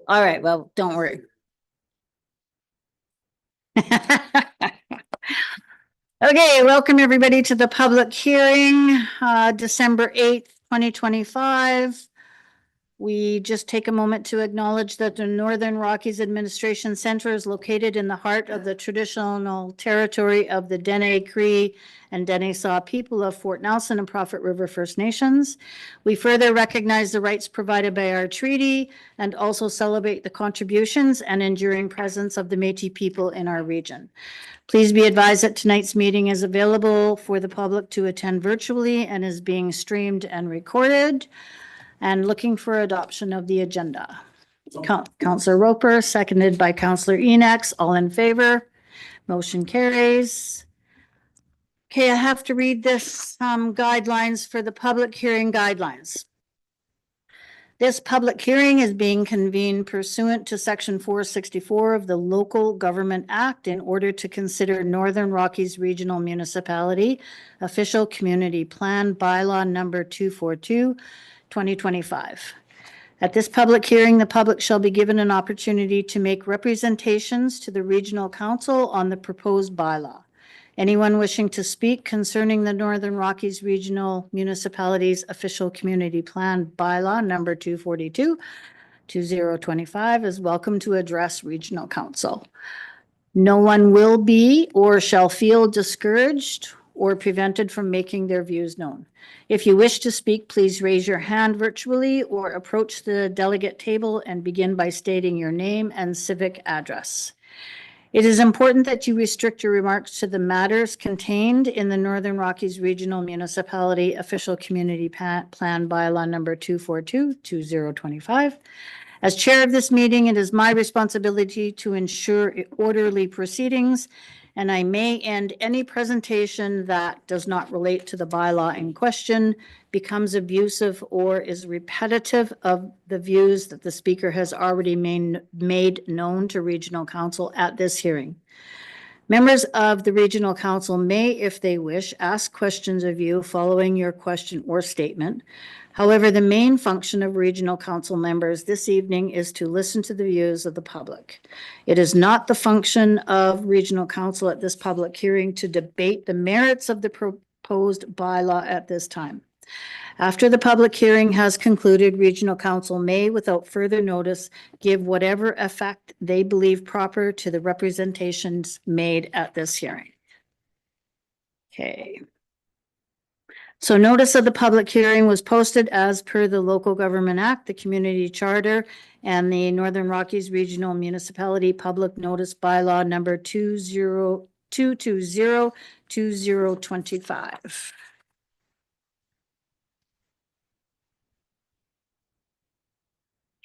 All right, well, don't worry. Okay, welcome everybody to the public hearing, December 8th, 2025. We just take a moment to acknowledge that the Northern Rockies Administration Center is located in the heart of the traditional territory of the Dene Cree and Dene Saw people of Fort Nelson and Prophet River First Nations. We further recognize the rights provided by our treaty and also celebrate the contributions and enduring presence of the Métis people in our region. Please be advised that tonight's meeting is available for the public to attend virtually and is being streamed and recorded. And looking for adoption of the agenda. Councillor Roper, seconded by Councillor Enox, all in favor. Motion carries. Okay, I have to read this guidelines for the public hearing guidelines. This public hearing is being convened pursuant to Section 464 of the Local Government Act in order to consider Northern Rockies Regional Municipality Official Community Plan Bylaw Number 242, 2025. At this public hearing, the public shall be given an opportunity to make representations to the Regional Council on the proposed bylaw. Anyone wishing to speak concerning the Northern Rockies Regional Municipalities Official Community Plan Bylaw Number 242, 2025 is welcome to address Regional Council. No one will be or shall feel discouraged or prevented from making their views known. If you wish to speak, please raise your hand virtually or approach the delegate table and begin by stating your name and civic address. It is important that you restrict your remarks to the matters contained in the Northern Rockies Regional Municipality Official Community Plan Bylaw Number 242, 2025. As chair of this meeting, it is my responsibility to ensure orderly proceedings, and I may end any presentation that does not relate to the bylaw in question, becomes abusive, or is repetitive of the views that the speaker has already made known to Regional Council at this hearing. Members of the Regional Council may, if they wish, ask questions of you following your question or statement. However, the main function of Regional Council members this evening is to listen to the views of the public. It is not the function of Regional Council at this public hearing to debate the merits of the proposed bylaw at this time. After the public hearing has concluded, Regional Council may, without further notice, give whatever effect they believe proper to the representations made at this hearing. Okay. So notice of the public hearing was posted as per the Local Government Act, the Community Charter, and the Northern Rockies Regional Municipality Public Notice Bylaw Number 2202025.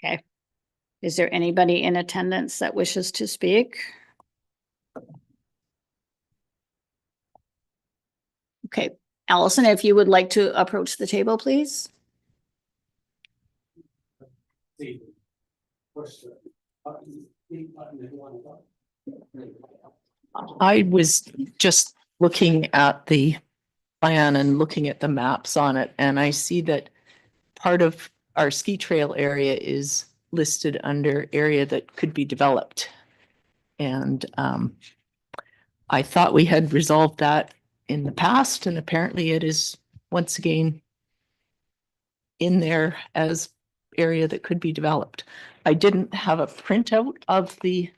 Okay. Is there anybody in attendance that wishes to speak? Okay, Allison, if you would like to approach the table, please. I was just looking at the plan and looking at the maps on it, and I see that part of our ski trail area is listed under area that could be developed. And I thought we had resolved that in the past, and apparently it is once again in there as area that could be developed. I didn't have a printout of the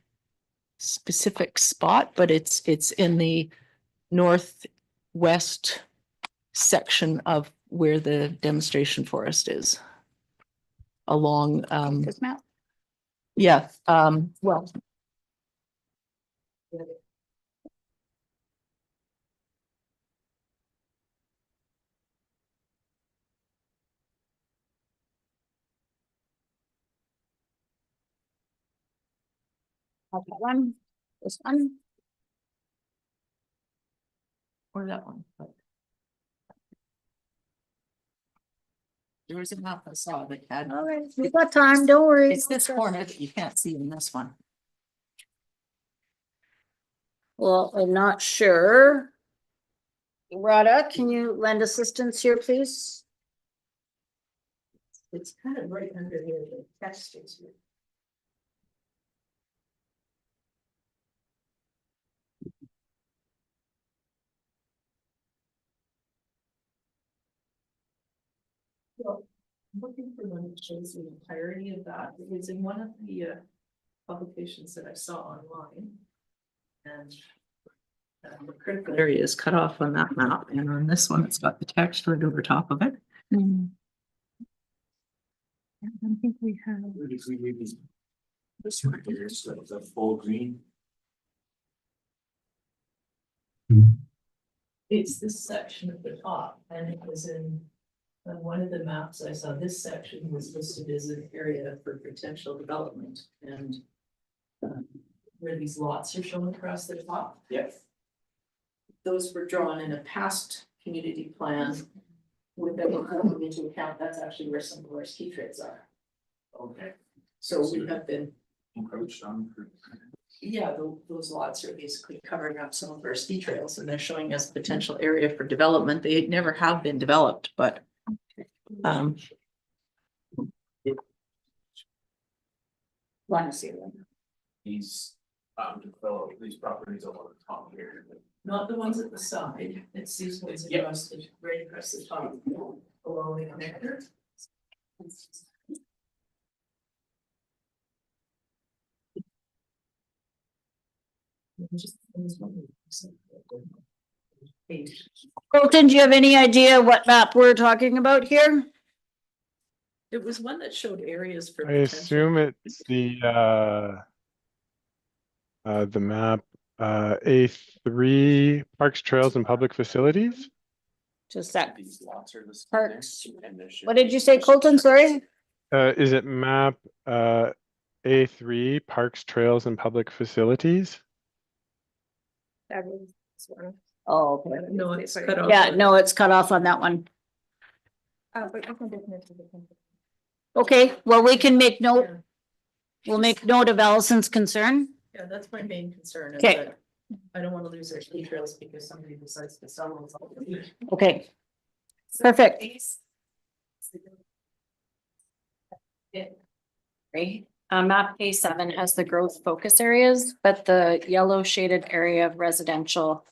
specific spot, but it's in the northwest section of where the demonstration forest is. Along, This map? yeah, well. That one, this one. Or that one. But there was a map I saw that had. All right, we've got time, don't worry. It's this corner that you can't see in this one. Well, I'm not sure. Rhoda, can you lend assistance here, please? It's kind of right under here, the text is here. Well, I'm looking for one that shows the entirety of that. It was in one of the publications that I saw online. And the critical area is cut off on that map, and on this one, it's got the text right over top of it. I don't think we have. This one here is the full green. It's this section at the top, and it was in, on one of the maps I saw, this section was listed as an area for potential development, and where these lots are shown across the top. Yes. Those were drawn in a past community plan with that were taken into account. That's actually where some of our ski trails are. Okay. So we have been, Encroached on. yeah, those lots are basically covering up some of our ski trails, and they're showing us potential area for development. They never have been developed, but Want to see them? These, develop these properties over the top here. not the ones at the side. It's these ones Yep. across the, right across the top, along the connector. Colton, do you have any idea what map we're talking about here? It was one that showed areas for. I potential. assume it's the map, A3 Parks, Trails and Public Facilities. Just that. These lots are listed Parks. there, and there should What did be- you say, Colton? Sorry? Is it map, A3 Parks, Trails and Public Facilities? Oh, okay. No, it's cut off. Yeah, no, it's cut off on that one. Okay, well, we can make note, Yeah. we'll make note of Allison's concern. Yeah, that's my main concern. Is Okay. that I don't want to lose our ski trails because somebody decides to sell them. Okay, perfect. Right. Map A7 has the growth focus areas, but the yellow shaded area of residential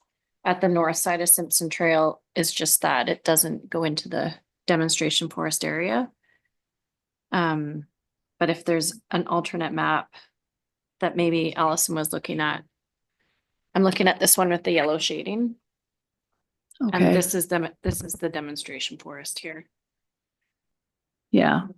at the north side of Simpson Trail is just that. It doesn't go into the demonstration forest area. But if there's an alternate map that maybe Allison was looking at, I'm looking at this one with the yellow shading. And Okay, this is the demonstration forest here. yeah.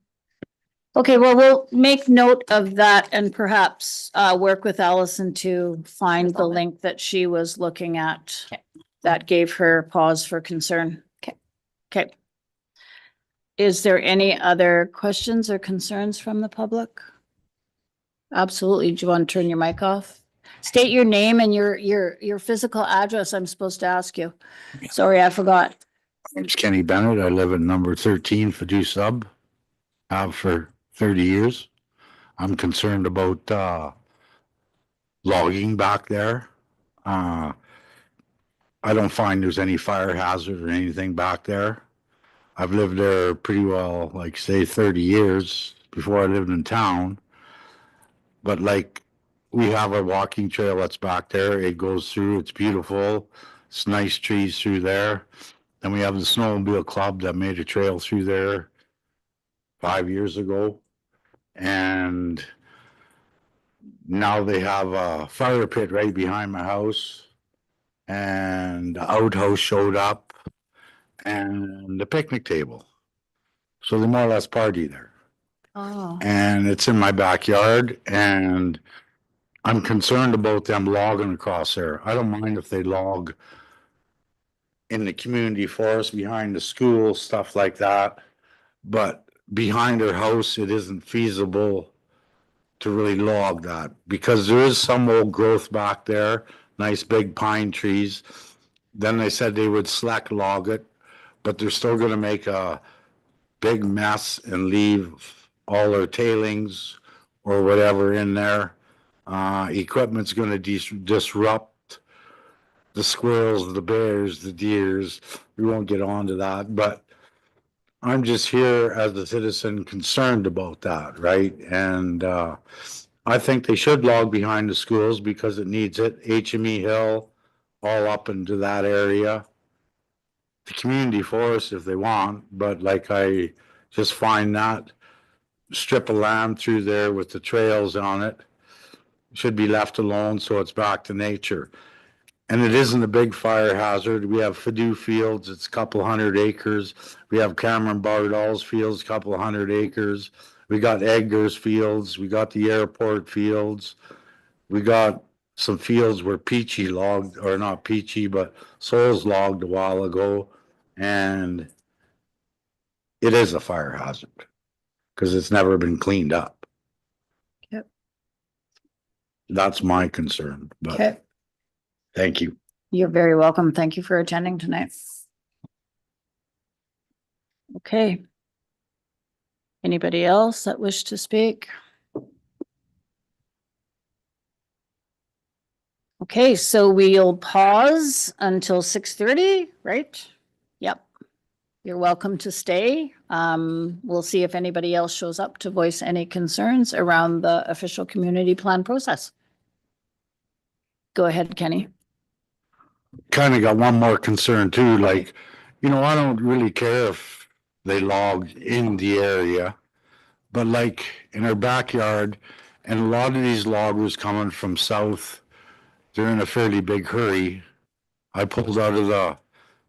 Okay, well, we'll make note of that and perhaps work with Allison to find the link that she was looking at. Okay. That gave her pause for concern. Okay. Okay. Is there any other questions or concerns from the public? Absolutely. Do you want to turn your mic off? State your name and your physical address I'm supposed to ask you. Sorry, I forgot. It's Kenny Bennett. I live at number 13 Fadu Sub. Have for 30 years. I'm concerned about, logging back there. Uh, I don't find there's any fire hazard or anything back there. I've lived there pretty well, like say 30 years before I lived in town. But like we have a walking trail that's back there. It goes through, it's beautiful. It's nice trees through there. And we have the snowmobile club that made a trail through there 5 years ago. And now they have a fire pit right behind my house. And the outhouse showed up and the picnic table. So they more or less party there. Oh, And it's in my backyard and I'm concerned about them logging across there. I don't mind if they log in the community forest behind the school, stuff like that. But behind her house, it isn't feasible to really log that because there is some old growth back there, nice big pine trees. Then they said they would slack log it, but they're still going to make a big mess and leave all their tailings or whatever in there. Equipment's going to disrupt the squirrels, the bears, the deers. We won't get onto that, but I'm just here as a citizen concerned about that, right? And I think they should log behind the schools because it needs it. HME Hill, all up into that area. The community forest if they want, but like I just find that strip of land through there with the trails on it should be left alone so it's back to nature. And it isn't a big fire hazard. We have Fadoo Fields, it's a couple hundred acres. We have Cameron Bardall's Fields, a couple hundred acres. We got Edgar's Fields, we got the airport fields. We got some fields where Peachy logged, or not Peachy, but Souls logged a while ago. And it is a fire hazard because it's never been cleaned up. Yep. That's my concern, but okay. thank you. You're very welcome. Thank you for attending tonight. Okay. Anybody else that wish to speak? Okay, so we'll pause until 6:30, right? Yep. You're welcome to stay. We'll see if anybody else shows up to voice any concerns around the official community plan process. Go ahead, Kenny. Kind of got one more concern too, like, I don't really care if they log in the area, but like in our backyard, and a lot of these loggers coming from south, they're in a fairly big hurry. I pulled out of the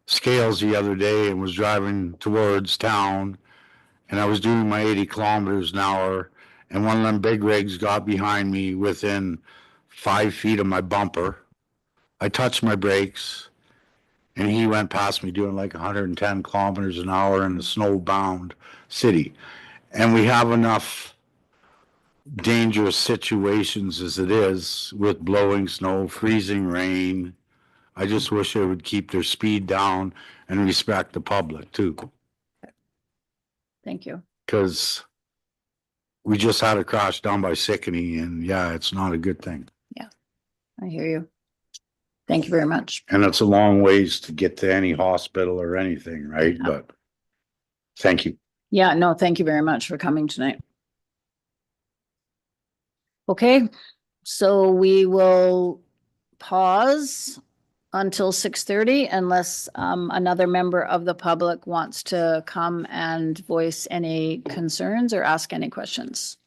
scales the other day and was driving towards town, and I was doing my 80 kilometers an hour, and one of them big rigs got behind me within 5 feet of my bumper. I touched my brakes, and he went past me doing like 110 kilometers an hour in a snowbound city. And we have enough dangerous situations as it is with blowing snow, freezing rain. I just wish they would keep their speed down and respect the public too. Thank you. Because we just had a crash down by Sickany, and yeah, it's not a good thing. I hear you. Thank you very much. And it's a long ways to get to any hospital or anything, right? Yeah. But thank you. Yeah, no, thank you very much for coming tonight. Okay, so we will pause until 6:30 unless another member of the public wants to come and voice any concerns or ask any questions.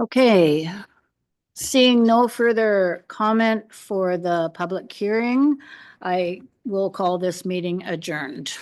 Okay, seeing no further comment for the public hearing, I will call this meeting adjourned.